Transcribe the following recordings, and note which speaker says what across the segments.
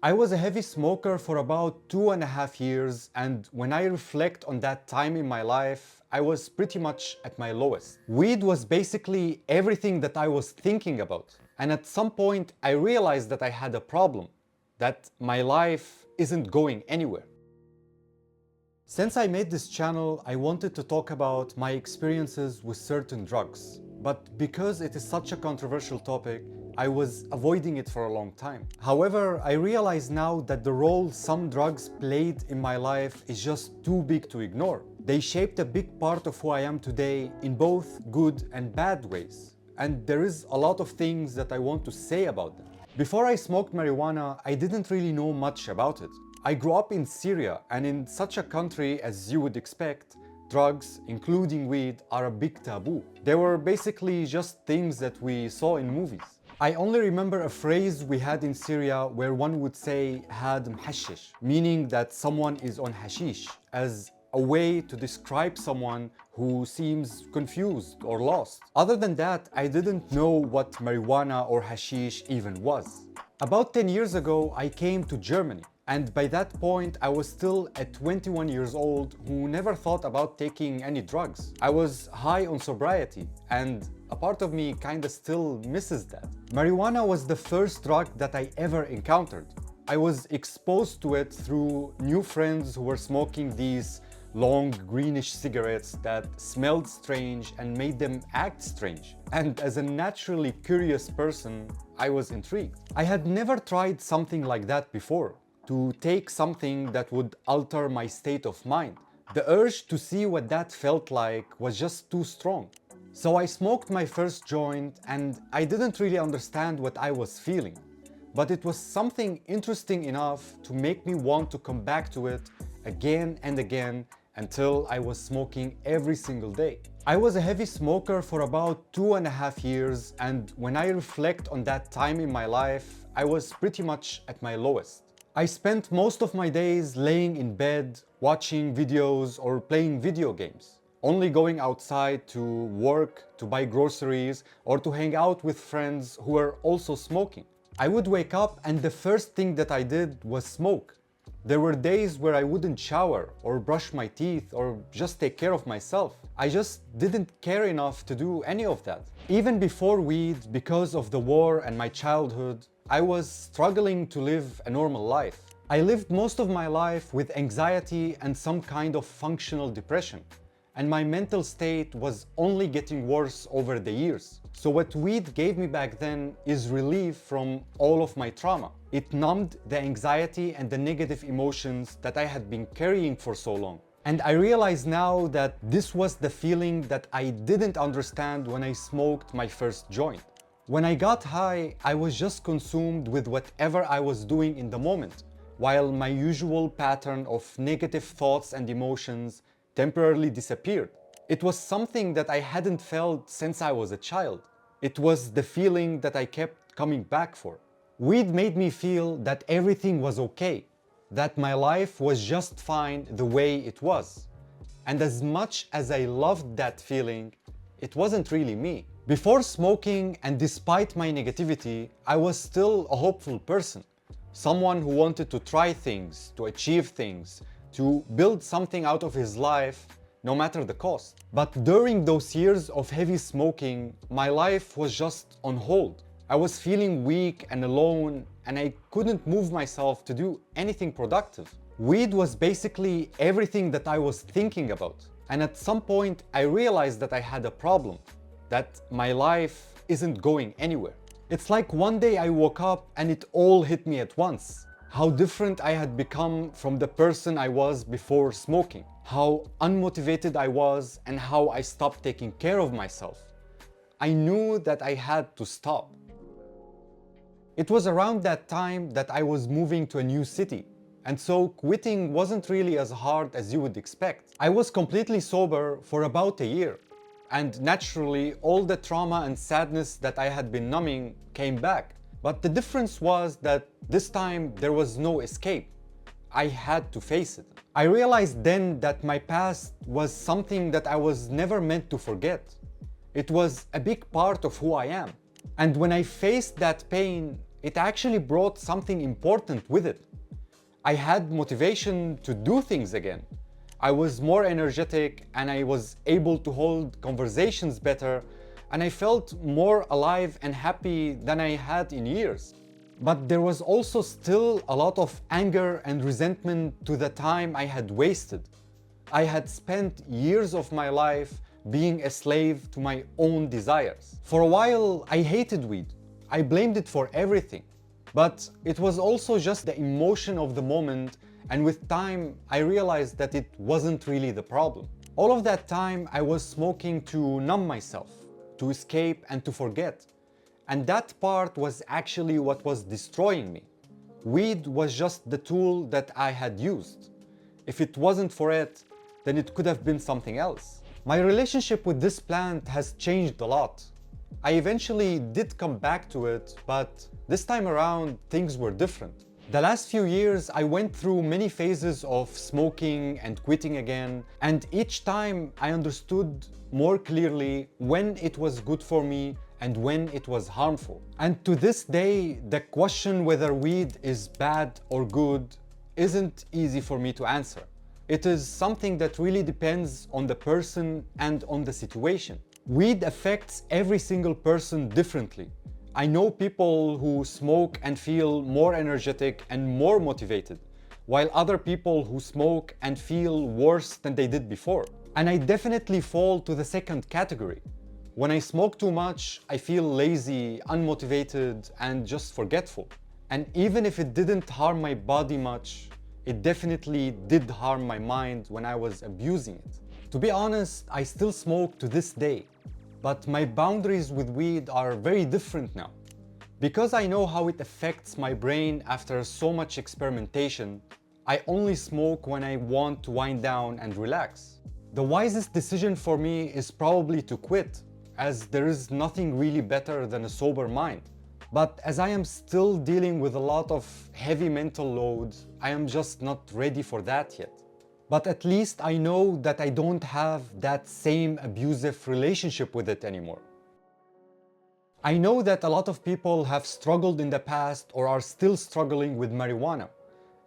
Speaker 1: I was a heavy smoker for about 2.5 years, and when I reflect on that time in my life, I was pretty much at my lowest. Weed was basically everything that I was thinking about. And at some point, I realized that I had a problem, that my life isn't going anywhere. Since I made this channel, I wanted to talk about my experiences with certain drugs. But because it is such a controversial topic, I was avoiding it for a long time. However, I realize now that the role some drugs played in my life is just too big to ignore. They shaped a big part of who I am today in both good and bad ways. And there is a lot of things that I want to say about them. Before I smoked marijuana, I didn't really know much about it. I grew up in Syria, and in such a country as you would expect, drugs, including weed, are a big taboo. They were basically just things that we saw in movies. I only remember a phrase we had in Syria where one would say had mhashish, meaning that someone is on hashish, as a way to describe someone who seems confused or lost. Other than that, I didn't know what marijuana or hashish even was. About 10 years ago, I came to Germany. And by that point, I was still a 21 years old who never thought about taking any drugs. I was high on sobriety, and a part of me kinda still misses that. Marijuana was the first drug that I ever encountered. I was exposed to it through new friends who were smoking these long greenish cigarettes that smelled strange and made them act strange. And as a naturally curious person, I was intrigued. I had never tried something like that before. To take something that would alter my state of mind. The urge to see what that felt like was just too strong. So I smoked my first joint, and I didn't really understand what I was feeling. But it was something interesting enough to make me want to come back to it again and again until I was smoking every single day. I was a heavy smoker for about 2.5 years, and when I reflect on that time in my life, I was pretty much at my lowest. I spent most of my days laying in bed, watching videos or playing video games, only going outside to work, to buy groceries, or to hang out with friends who were also smoking. I would wake up and the first thing that I did was smoke. There were days where I wouldn't shower or brush my teeth or just take care of myself. I just didn't care enough to do any of that. Even before weed, because of the war and my childhood, I was struggling to live a normal life. I lived most of my life with anxiety and some kind of functional depression, and my mental state was only getting worse over the years. So what weed gave me back then is relief from all of my trauma. It numbed the anxiety and the negative emotions that I had been carrying for so long. And I realize now that this was the feeling that I didn't understand when I smoked my first joint. When I got high, I was just consumed with whatever I was doing in the moment, while my usual pattern of negative thoughts and emotions temporarily disappeared. It was something that I hadn't felt since I was a child. It was the feeling that I kept coming back for. Weed made me feel that everything was okay, that my life was just fine the way it was. And as much as I loved that feeling, it wasn't really me. Before smoking, and despite my negativity, I was still a hopeful person. Someone who wanted to try things, to achieve things, to build something out of his life, no matter the cost. But during those years of heavy smoking, my life was just on hold. I was feeling weak and alone, and I couldn't move myself to do anything productive. Weed was basically everything that I was thinking about. And at some point, I realized that I had a problem, that my life isn't going anywhere. It's like one day I woke up and it all hit me at once. How different I had become from the person I was before smoking. How unmotivated I was and how I stopped taking care of myself. I knew that I had to stop. It was around that time that I was moving to a new city. And so quitting wasn't really as hard as you would expect. I was completely sober for about a year. And naturally, all the trauma and sadness that I had been numbing came back. But the difference was that this time there was no escape. I had to face it. I realized then that my past was something that I was never meant to forget. It was a big part of who I am. And when I faced that pain, it actually brought something important with it. I had motivation to do things again. I was more energetic and I was able to hold conversations better, and I felt more alive and happy than I had in years. But there was also still a lot of anger and resentment to the time I had wasted. I had spent years of my life being a slave to my own desires. For a while, I hated weed. I blamed it for everything. But it was also just the emotion of the moment, and with time, I realized that it wasn't really the problem. All of that time, I was smoking to numb myself, to escape and to forget. And that part was actually what was destroying me. Weed was just the tool that I had used. If it wasn't for it, then it could have been something else. My relationship with this plant has changed a lot. I eventually did come back to it, but this time around things were different. The last few years I went through many phases of smoking and quitting again, and each time I understood more clearly when it was good for me and when it was harmful. And to this day, the question whether weed is bad or good isn't easy for me to answer. It is something that really depends on the person and on the situation. Weed affects every single person differently. I know people who smoke and feel more energetic and more motivated, while other people who smoke and feel worse than they did before. And I definitely fall to the second category. When I smoke too much, I feel lazy, unmotivated, and just forgetful. And even if it didn't harm my body much, it definitely did harm my mind when I was abusing it. To be honest, I still smoke to this day, but my boundaries with weed are very different now. Because I know how it affects my brain after so much experimentation, I only smoke when I want to wind down and relax. The wisest decision for me is probably to quit, as there is nothing really better than a sober mind. But as I am still dealing with a lot of heavy mental load, I am just not ready for that yet. But at least I know that I don't have that same abusive relationship with it anymore. I know that a lot of people have struggled in the past or are still struggling with marijuana.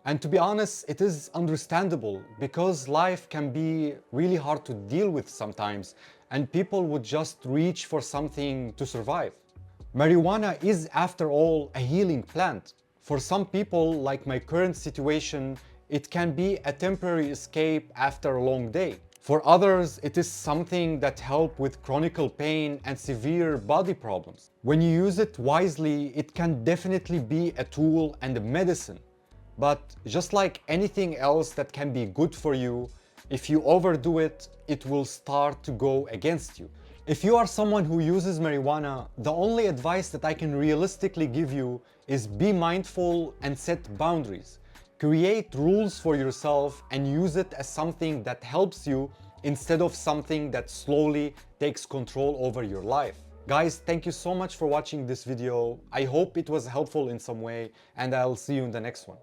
Speaker 1: And to be honest, it is understandable because life can be really hard to deal with sometimes, and people would just reach for something to survive. Marijuana is, after all, a healing plant. For some people, like my current situation, it can be a temporary escape after a long day. For others, it is something that helps with chronic pain and severe body problems. When you use it wisely, it can definitely be a tool and a medicine. But just like anything else that can be good for you, if you overdo it, it will start to go against you. If you are someone who uses marijuana, the only advice that I can realistically give you is be mindful and set boundaries. Create rules for yourself and use it as something that helps you instead of something that slowly takes control over your life. Guys, thank you so much for watching this video. I hope it was helpful in some way, and I'll see you in the next one.